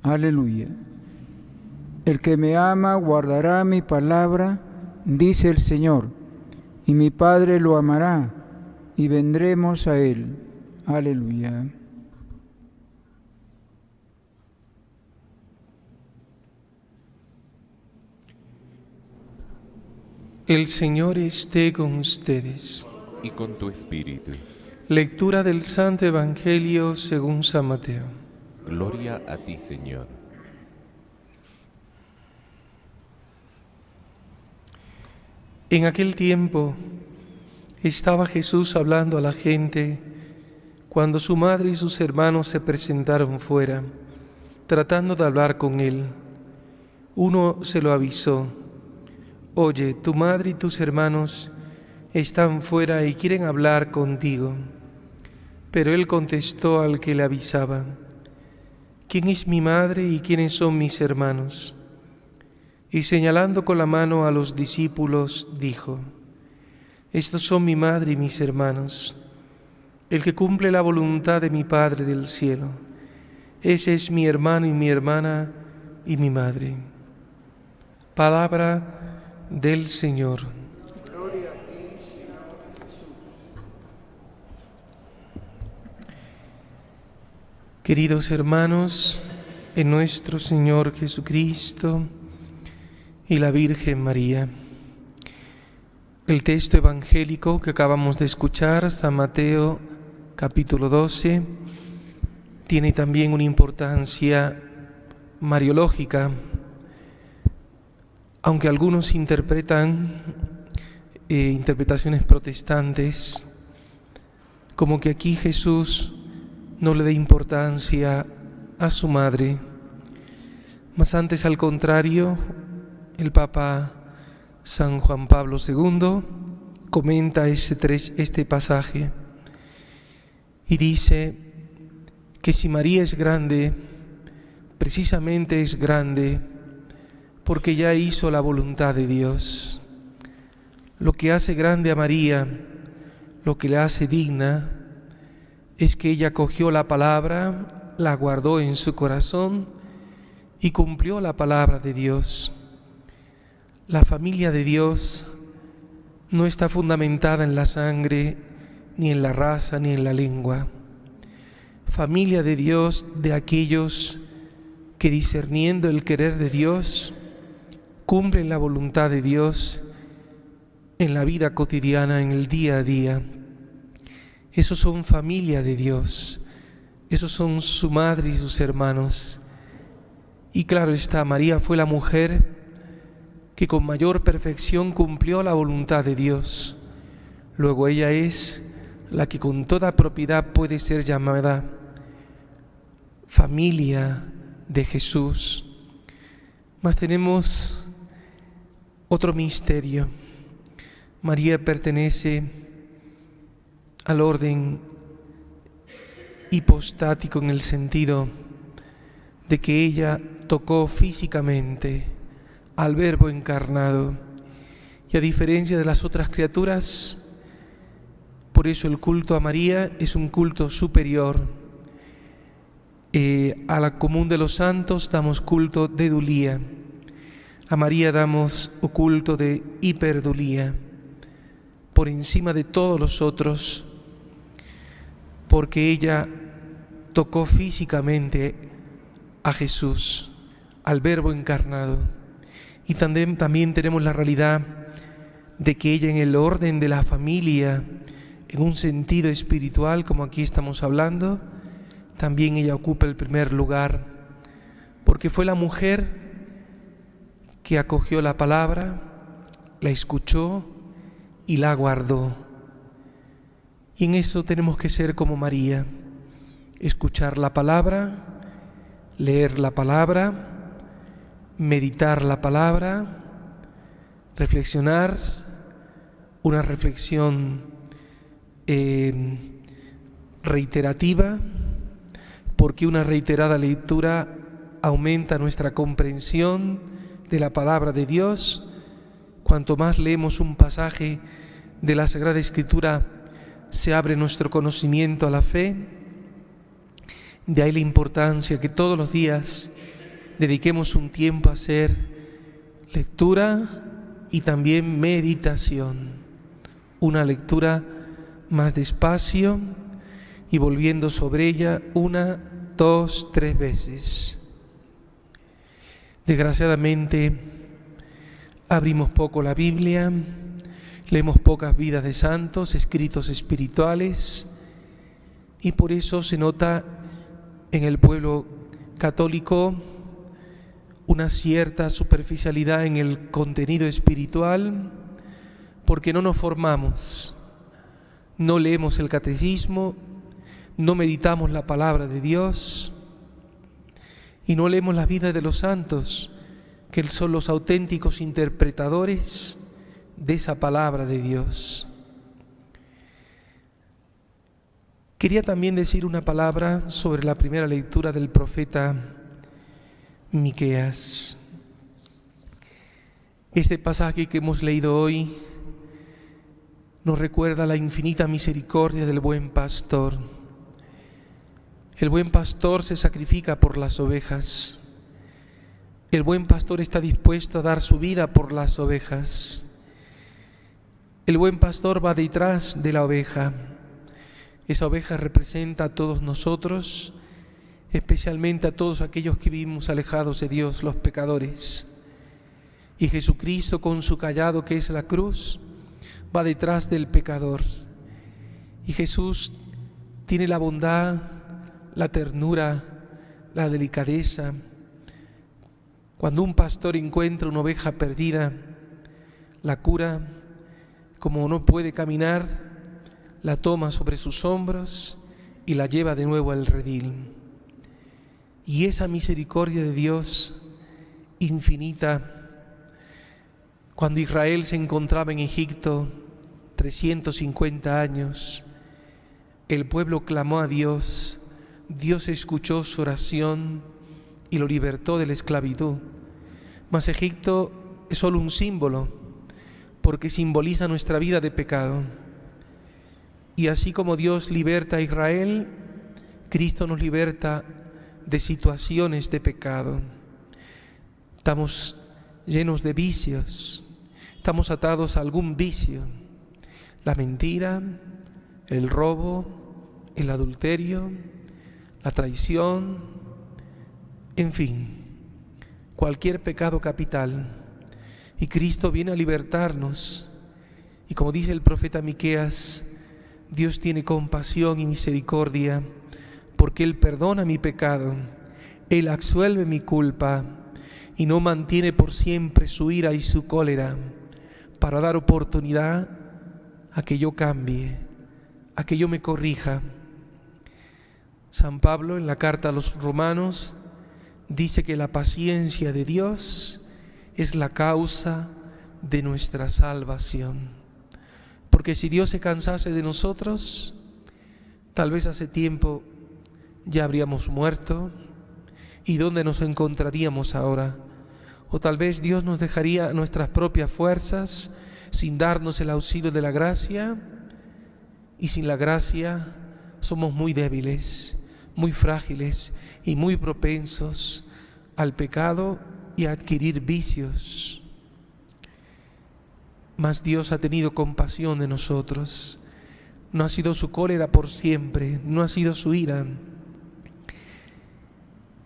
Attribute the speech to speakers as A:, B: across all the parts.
A: Aleluya. El que me ama guardará mi palabra, dice el Señor, y mi Padre lo amará, y vendremos a él. Aleluya.
B: El Señor esté con ustedes.
C: Y con tu espíritu.
B: Lectura del Santo Evangelio según San Mateo.
C: Gloria a ti, Señor.
B: En aquel tiempo estaba Jesús hablando a la gente cuando su madre y sus hermanos se presentaron fuera, tratando de hablar con él. Uno se lo avisó: «Oye, tu madre y tus hermanos están fuera y quieren hablar contigo». Pero él contestó al que le avisaba: «¿Quién es mi madre y quiénes son mis hermanos?». Y señalando con la mano a los discípulos, dijo: «Estos son mi madre y mis hermanos. El que cumple la voluntad de mi Padre del cielo, ese es mi hermano y mi hermana y mi madre». Palabra del Señor.
A: Gloria a ti, Señor Jesús.
B: Queridos hermanos, en nuestro Señor Jesucristo y la Virgen María, el texto evangélico que acabamos de escuchar, San Mateo capítulo 12, tiene también una importancia mariológica, aunque algunos interpretan interpretaciones protestantes, como que aquí Jesús no le dé importancia a su madre, mas antes, al contrario, el Papa San Juan Pablo II comenta este pasaje y dice que si María es grande, precisamente es grande porque ya hizo la voluntad de Dios. Lo que hace grande a María, lo que le hace digna, es que ella cogió la palabra, la guardó en su corazón y cumplió la palabra de Dios. La familia de Dios no está fundamentada en la sangre, ni en la raza, ni en la lengua. Familia de Dios de aquellos que, discerniendo el querer de Dios, cumplen la voluntad de Dios en la vida cotidiana, en el día a día. Esos son familia de Dios, esos son su madre y sus hermanos. Y claro está, María fue la mujer que con mayor perfección cumplió la voluntad de Dios. Luego ella es la que con toda propiedad puede ser llamada familia de Jesús. Mas tenemos otro misterio. María pertenece al orden hipostático en el sentido de que ella tocó físicamente al Verbo encarnado, y a diferencia de las otras criaturas, por eso el culto a María es un culto superior. A la común de los santos damos culto de dulía, a María damos culto de hiperdulía, por encima de todos los otros, porque ella tocó físicamente a Jesús, al Verbo encarnado. Y también tenemos la realidad de que ella, en el orden de la familia, en un sentido espiritual, como aquí estamos hablando, también ella ocupa el primer lugar, porque fue la mujer que acogió la palabra, la escuchó y la guardó. Y en eso tenemos que ser como María: escuchar la palabra, leer la palabra, meditar la palabra, reflexionar, una reflexión reiterativa, porque una reiterada lectura aumenta nuestra comprensión de la palabra de Dios. Cuanto más leemos un pasaje de la Sagrada Escritura, se abre nuestro conocimiento a la fe. De ahí la importancia que todos los días dediquemos un tiempo a hacer lectura y también meditación. Una lectura más despacio y volviendo sobre ella 1, 2, 3 veces. Desgraciadamente, abrimos poco la Biblia, leemos pocas vidas de santos, escritos espirituales, y por eso se nota en el pueblo católico una cierta superficialidad en el contenido espiritual, porque no nos formamos, no leemos el catecismo, no meditamos la palabra de Dios y no leemos la vida de los santos, que son los auténticos interpretadores de esa palabra de Dios. Quería también decir una palabra sobre la primera lectura del profeta Miqueas. Este pasaje que hemos leído hoy nos recuerda la infinita misericordia del buen pastor. El buen pastor se sacrifica por las ovejas. El buen pastor está dispuesto a dar su vida por las ovejas. El buen pastor va detrás de la oveja. Esa oveja representa a todos nosotros, especialmente a todos aquellos que vivimos alejados de Dios, los pecadores. Y Jesucristo, con su cayado que es la cruz, va detrás del pecador. Y Jesús tiene la bondad, la ternura, la delicadeza. Cuando un pastor encuentra una oveja perdida, la cura, como no puede caminar, la toma sobre sus hombros y la lleva de nuevo al redil. Y esa misericordia de Dios infinita, cuando Israel se encontraba en Egipto 350 años, el pueblo clamó a Dios, Dios escuchó su oración y lo libertó de la esclavitud. Mas Egipto es solo un símbolo, porque simboliza nuestra vida de pecado. Y así como Dios liberta a Israel, Cristo nos liberta de situaciones de pecado. Estamos llenos de vicios, estamos atados a algún vicio, la mentira, el robo, el adulterio, la traición, en fin, cualquier pecado capital. Y Cristo viene a libertarnos. Y como dice el profeta Miqueas, Dios tiene compasión y misericordia, porque Él perdona mi pecado, Él absuelve mi culpa y no mantiene por siempre su ira y su cólera, para dar oportunidad a que yo cambie, a que yo me corrija. San Pablo, en la carta a los Romanos, dice que la paciencia de Dios es la causa de nuestra salvación. Porque si Dios se cansase de nosotros, tal vez hace tiempo ya habríamos muerto. ¿Y dónde nos encontraríamos ahora? O tal vez Dios nos dejaría nuestras propias fuerzas sin darnos el auxilio de la gracia. Y sin la gracia somos muy débiles, muy frágiles y muy propensos al pecado y a adquirir vicios. Mas Dios ha tenido compasión de nosotros. No ha sido su cólera por siempre, no ha sido su ira.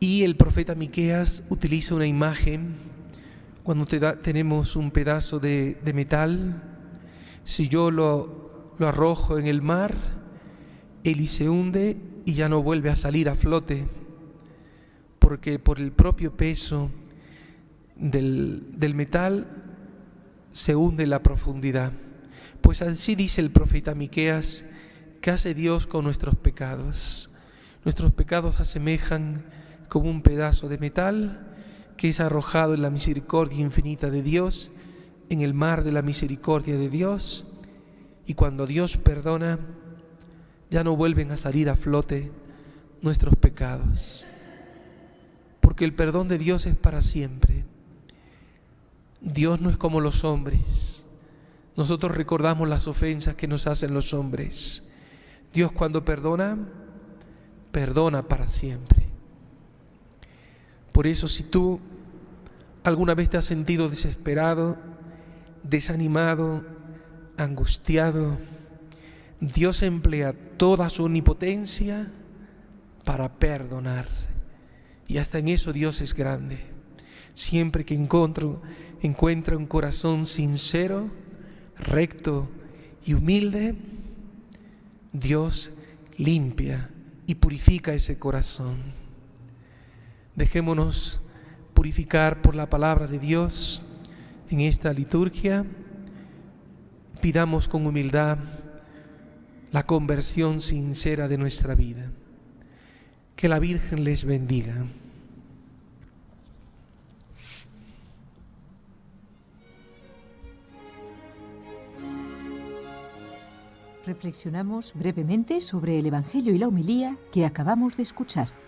B: Y el profeta Miqueas utiliza una imagen. Cuando tenemos un pedazo de metal, si yo lo arrojo en el mar, él se hunde y ya no vuelve a salir a flote, porque por el propio peso del metal se hunde en la profundidad. Pues así dice el profeta Miqueas, ¿qué hace Dios con nuestros pecados? Nuestros pecados asemejan como un pedazo de metal que es arrojado en la misericordia infinita de Dios, en el mar de la misericordia de Dios, y cuando Dios perdona, ya no vuelven a salir a flote nuestros pecados, porque el perdón de Dios es para siempre. Dios no es como los hombres. Nosotros recordamos las ofensas que nos hacen los hombres. Dios, cuando perdona, perdona para siempre. Por eso, si tú alguna vez te has sentido desesperado, desanimado, angustiado, Dios emplea toda su omnipotencia para perdonar. Y hasta en eso Dios es grande. Siempre que encuentra un corazón sincero, recto y humilde, Dios limpia y purifica ese corazón. Dejémonos purificar por la palabra de Dios en esta liturgia. Pidamos con humildad la conversión sincera de nuestra vida. Que la Virgen les bendiga.
D: Reflexionamos brevemente sobre el Evangelio y la homilía que acabamos de escuchar.